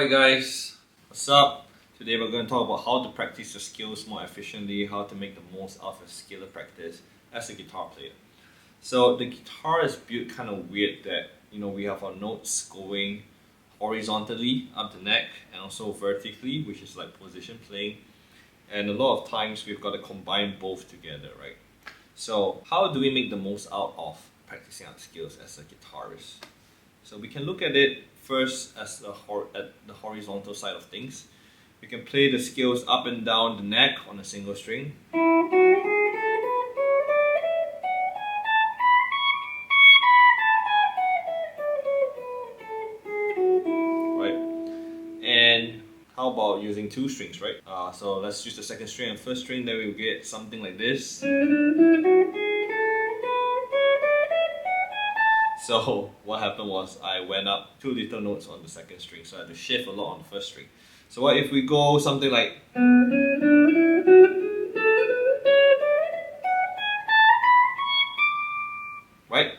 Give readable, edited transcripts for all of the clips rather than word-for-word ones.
Alright guys, what's up? Today we're going to talk about how to practice your skills more efficiently, how to make the most out of your scalar practice as a guitar player. So the guitar is built kind of weird that, we have our notes going horizontally up the neck and also vertically, which is like position playing. And a lot of times we've got to combine both together, right? So how do we make the most out of practicing our skills as a guitarist? So we can look at it first as at the horizontal side of things. We can play the scales up and down the neck on a single string. Right? And how about using two strings, right? So let's use the second string and first string, then we'll get something like this. So what happened was I went up 2 little notes on the second string, so I had to shift a lot on the first string. So what if we go something like, right?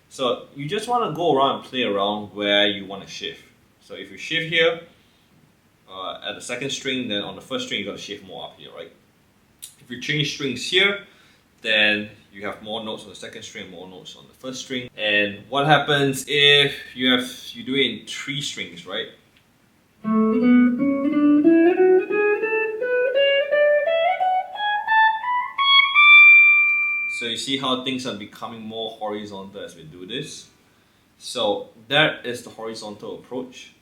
So you just want to go around and play around where you want to shift. So if you shift here at the second string, then on the first string you got to shift more up here, right? If you change strings here, then you have more notes on the second string, more notes on the first string. And what happens if you do it in 3 strings, right? So you see how things are becoming more horizontal as we do this. So that is the horizontal approach.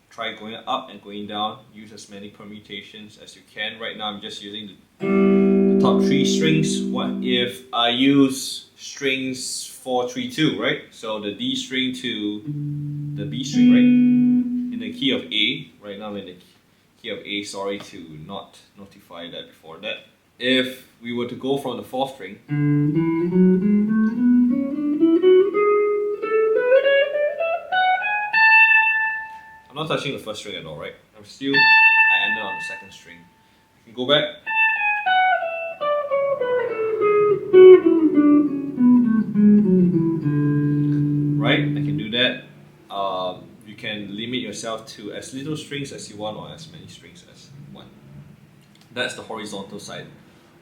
Try going up and going down. Use as many permutations as you can. Right now I'm just using the top 3 strings. What if I use strings 4, 3, 2, right? So the D string to the B string, right? In the key of A. Right now I'm in the key of A. Sorry to not notify that before that. If we were to go from the 4th string, I'm not touching the first string at all, right? I ended on the 2nd string. I can go back. Right, I can do that. You can limit yourself to as little strings as you want or as many strings as you want. That's the horizontal side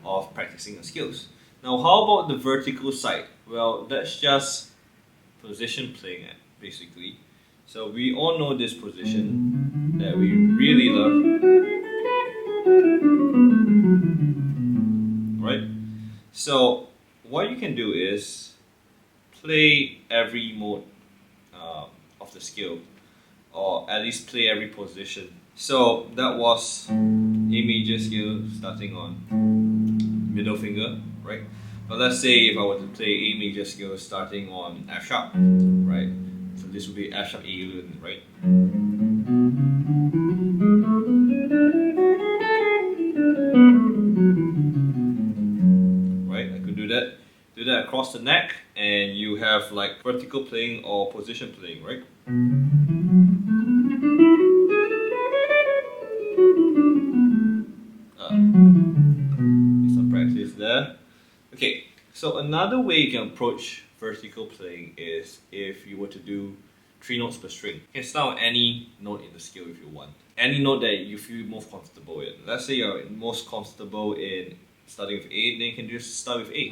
of practicing your skills. Now how about the vertical side? Well, that's just position playing, basically. So we all know this position that we really love, right? So what you can do is play every mode of the scale, or at least play every position. So that was A major scale starting on middle finger, right? But let's say if I were to play A major scale starting on F sharp, right? So this would be F sharp A, right? Right, I could do that. Do that across the neck, and you have like vertical playing or position playing, right? Some practice there. Okay, so another way you can approach vertical playing is if you were to do 3 notes per string. You can start with any note in the scale if you want. Any note that you feel most comfortable in. Let's say you're most comfortable in starting with A, then you can just start with A.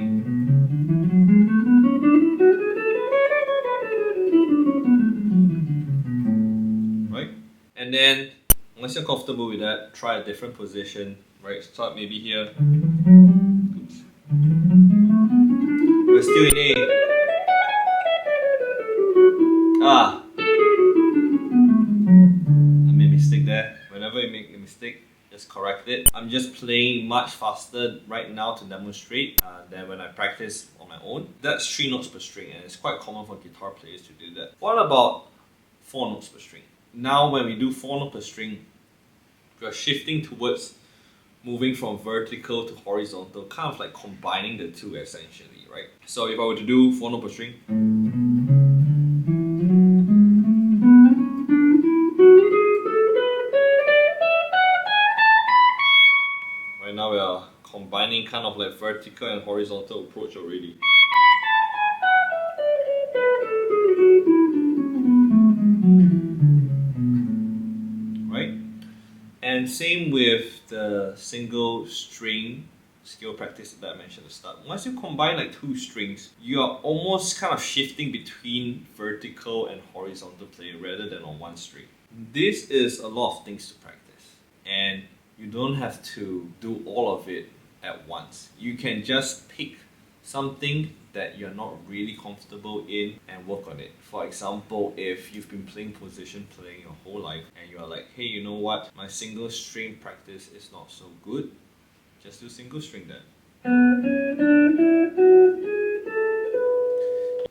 Right? And then, once you're comfortable with that, try a different position. Right? Start maybe here. Oops. We're still in A. I made a mistake there. Whenever you make a mistake, just correct it. I'm just playing much faster right now to demonstrate than when I practice on my own. That's 3 notes per string, and it's quite common for guitar players to do that. What about 4 notes per string? Now when we do 4 notes per string, we are shifting towards moving from vertical to horizontal, kind of like combining the two essentially, right? So if I were to do 4 notes per string, right now we are combining kind of like vertical and horizontal approach already. And same with the single string scale practice that I mentioned at the start. Once you combine like two strings, you are almost kind of shifting between vertical and horizontal play rather than on one string. This is a lot of things to practice, and you don't have to do all of it at once. You can just pick something that you're not really comfortable in and work on it. For example, if you've been playing position playing your whole life and you're like, hey, you know what, my single string practice is not so good, just do single string then.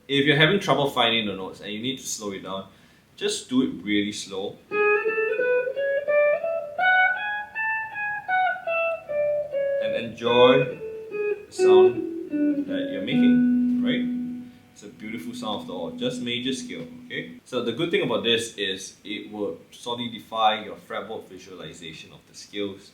If you're having trouble finding the notes and you need to slow it down, just do it really slow. And enjoy the sound that you're making, right? It's a beautiful sound after all, just major scale, okay? So the good thing about this is it will solidify your fretboard visualization of the scales.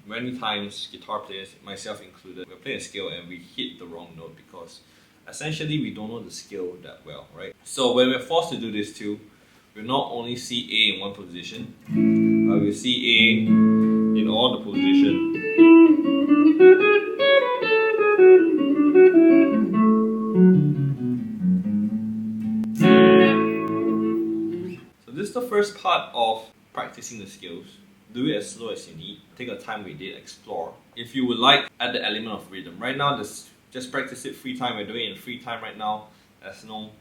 Many times guitar players, myself included, we're playing a scale and we hit the wrong note because essentially we don't know the scale that well, right? So when we're forced to do this too, we'll not only see A in one position, but we'll see A in all the positions. So this is the first part of practicing the scales. Do it as slow as you need. Take your time with it, explore. If you would like, add the element of rhythm. Right now, just practice it free time. We're doing it in free time right now. There's no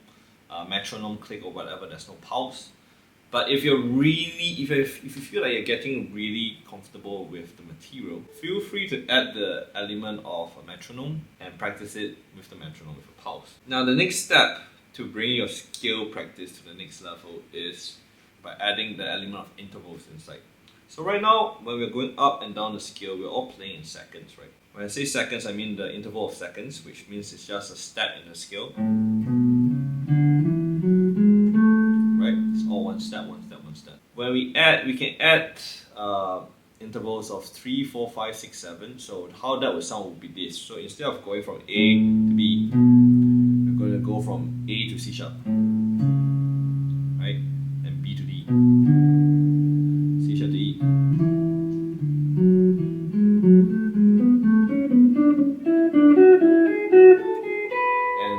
metronome click or whatever. There's no pulse. But if you're really, if you feel like you're getting really comfortable with the material, feel free to add the element of a metronome and practice it with the metronome with a pulse. Now the next step to bring your scale practice to the next level is by adding the element of intervals inside. So right now, when we're going up and down the scale, we're all playing in seconds, right? When I say seconds, I mean the interval of seconds, which means it's just a step in the scale. Right? It's all one step, one step, one step. When we can add intervals of 3, 4, 5, 6, 7. So how that would sound would be this. So instead of going from A to B, we're going to go from A to C sharp. Right? And B to D. C sharp to E. And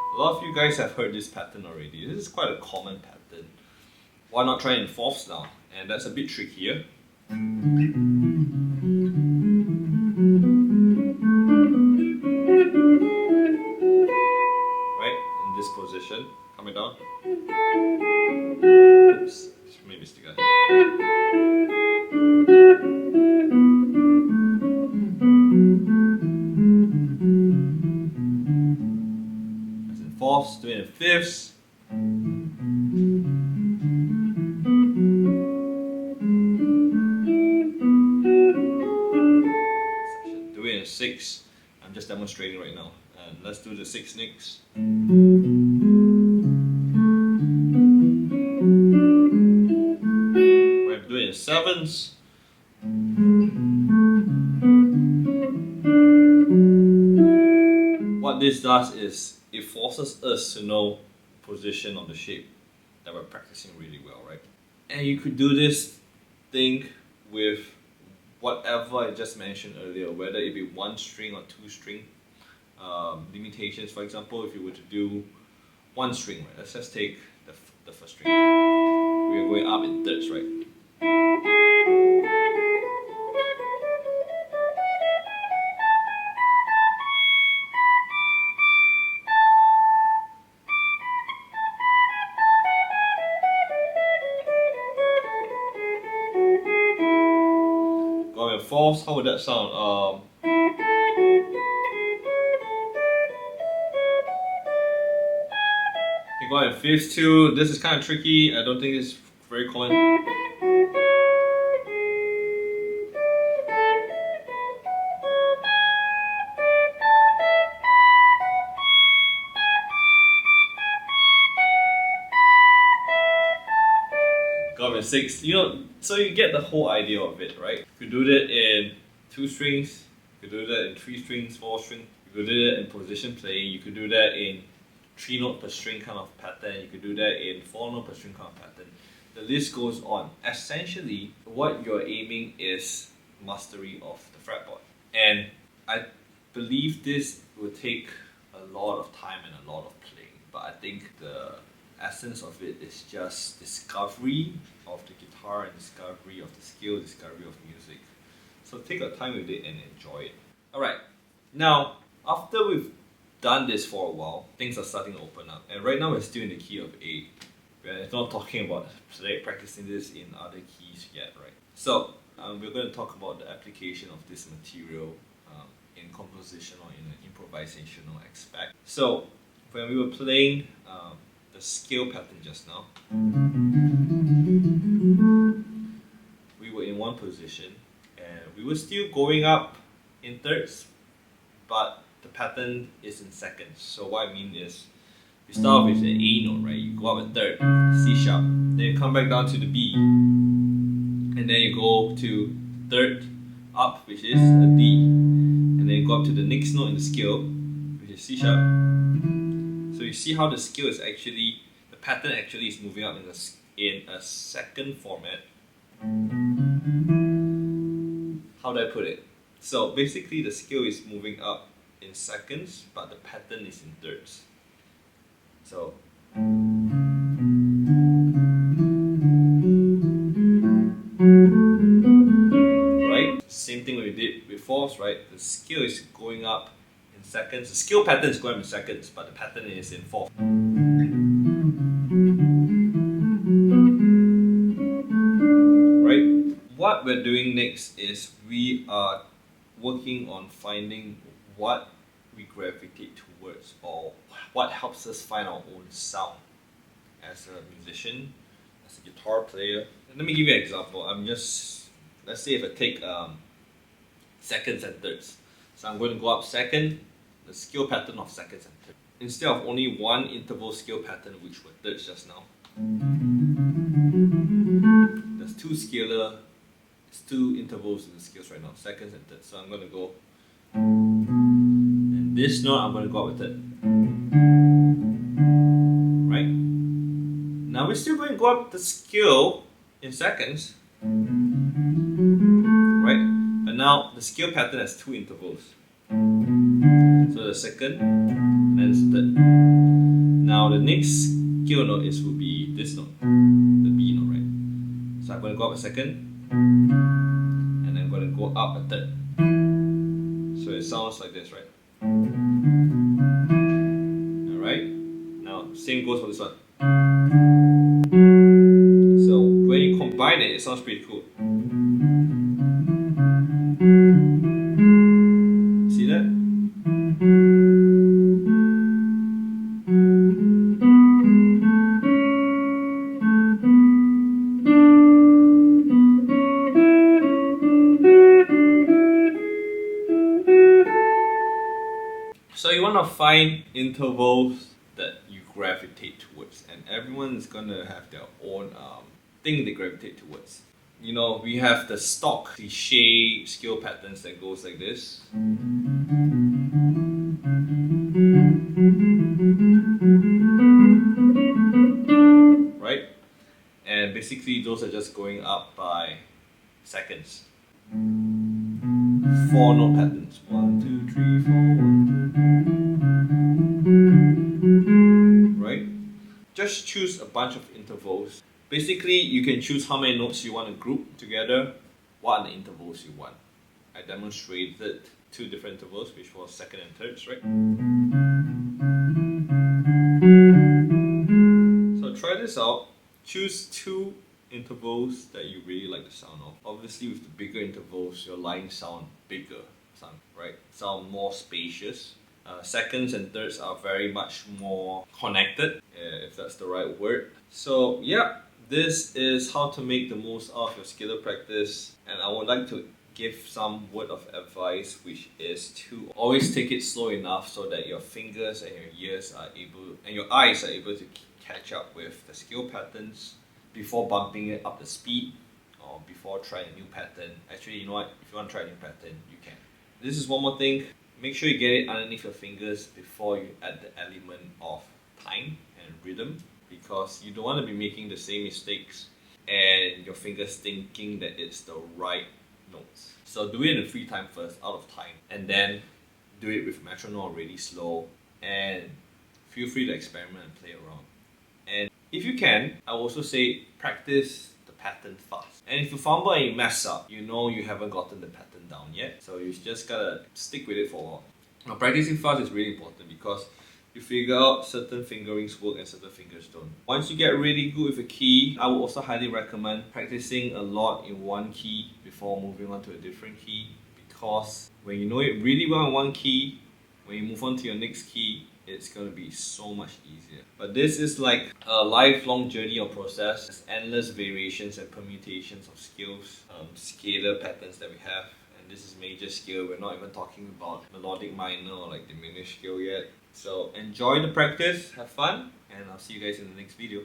a lot of you guys have heard this pattern already. This is quite a common pattern. Why not try it in fourths now? And that's a bit trickier. Right? In this position. Coming down. Oops, made a mistake. That's in fourths, doing it in fifths. Do it in six. I'm just demonstrating right now. And let's do the 6 nicks. We're doing it in sevens. What this does is it forces us to know the position of the shape that we're practicing really well, right? And you could do this thing with whatever I just mentioned earlier, whether it be one string or two string limitations. For example, if you were to do one string, right? Let's just take the first string. We're going up in thirds, right? Going in fourths, how would that sound? Going in fifths too. This is kind of tricky. I don't think it's very common. Going in sixths. So you get the whole idea of it, right? You could do that in 2 strings. You could do that in 3 strings, 4 strings. You could do that in position playing. You could do that in 3 note per string kind of pattern. You could do that in 4 note per string kind of pattern. the list goes on. Essentially, what you're aiming is mastery of the fretboard. And I believe this will take a lot of time and a lot of playing, but I think the essence of it is just discovery of the guitar and discovery of the skill, discovery of music. So take your time with it and enjoy it. Alright, now after we've done this for a while, things are starting to open up. And right now we're still in the key of A. We're not talking about practicing this in other keys yet, right? So we're going to talk about the application of this material in compositional, in an improvisational aspect. So when we were playing the scale pattern just now, we were in one position and we were still going up in thirds, but the pattern is in seconds. So what I mean is, you start off with an A note, right? You go up a third, C sharp, then you come back down to the B, and then you go to third up, which is a D, and then you go up to the next note in the scale, which is C sharp. So you see how the scale is actually, the pattern actually is moving up in a second format. How do I put it? So basically the scale is moving up in seconds, but the pattern is in thirds. So right? Same thing we did with fourths, right? The scale is going up in seconds. The scale pattern is going up in seconds, but the pattern is in fourth. Right? What we're doing next is we are working on finding what we gravitate towards, or what helps us find our own sound as a musician, as a guitar player. And let me give you an example. Let's say if I take seconds and thirds. So I'm going to go up second, the scale pattern of seconds and thirds. Instead of only one interval scale pattern, which were thirds just now, there's two intervals in the scales right now, seconds and thirds. So I'm going to go, and this note I'm going to go up with third. Right? Now we're still going to go up the scale in seconds, right? But now the scale pattern has two intervals. So the second and then the third. Now the next scale note will be this note, the B note, right? So I'm going to go up a second, and I'm going to go up a third. So it sounds like this, right? Alright? Now same goes for this one. So when you combine it, it sounds pretty cool. See that? So you want to find intervals that you gravitate towards, and everyone is going to have their own thing they gravitate towards. You know, we have the stock cliche scale patterns that goes like this. Right? And basically those are just going up by seconds. 4 note patterns. 1, 2, 3, 4, 1. Right? Just choose a bunch of intervals. Basically, you can choose how many notes you want to group together, what are the intervals you want. I demonstrated 2 different intervals, which was second and thirds, right? So try this out. Choose 2 intervals that you really like the sound of. Obviously, with the bigger intervals, your lines sound bigger, right? Sound more spacious. Seconds and thirds are very much more connected, if that's the right word. So yeah, this is how to make the most out of your scalar practice, and I would like to give some word of advice, which is to always take it slow enough so that your fingers and your ears are able, and your eyes are able to catch up with the scale patterns before bumping it up the speed, or before trying a new pattern. Actually, you know what? If you want to try a new pattern, you can. This is one more thing. Make sure you get it underneath your fingers before you add the element of time and rhythm, because you don't want to be making the same mistakes and your fingers thinking that it's the right notes. So do it in free time first, out of time, and then do it with metronome really slow, and feel free to experiment and play around. And if you can, I will also say practice the pattern fast. And if you fumble and you mess up, you know you haven't gotten the pattern down yet, so you just gotta stick with it for a while. Now, practicing fast is really important because you figure out certain fingerings work and certain fingers don't. Once you get really good with a key, I would also highly recommend practicing a lot in one key before moving on to a different key, because when you know it really well in one key, when you move on to your next key, it's going to be so much easier. But this is like a lifelong journey or process. There's endless variations and permutations of scales, scalar patterns that we have. And this is major scale. We're not even talking about melodic minor or like diminished scale yet. So enjoy the practice, have fun, and I'll see you guys in the next video.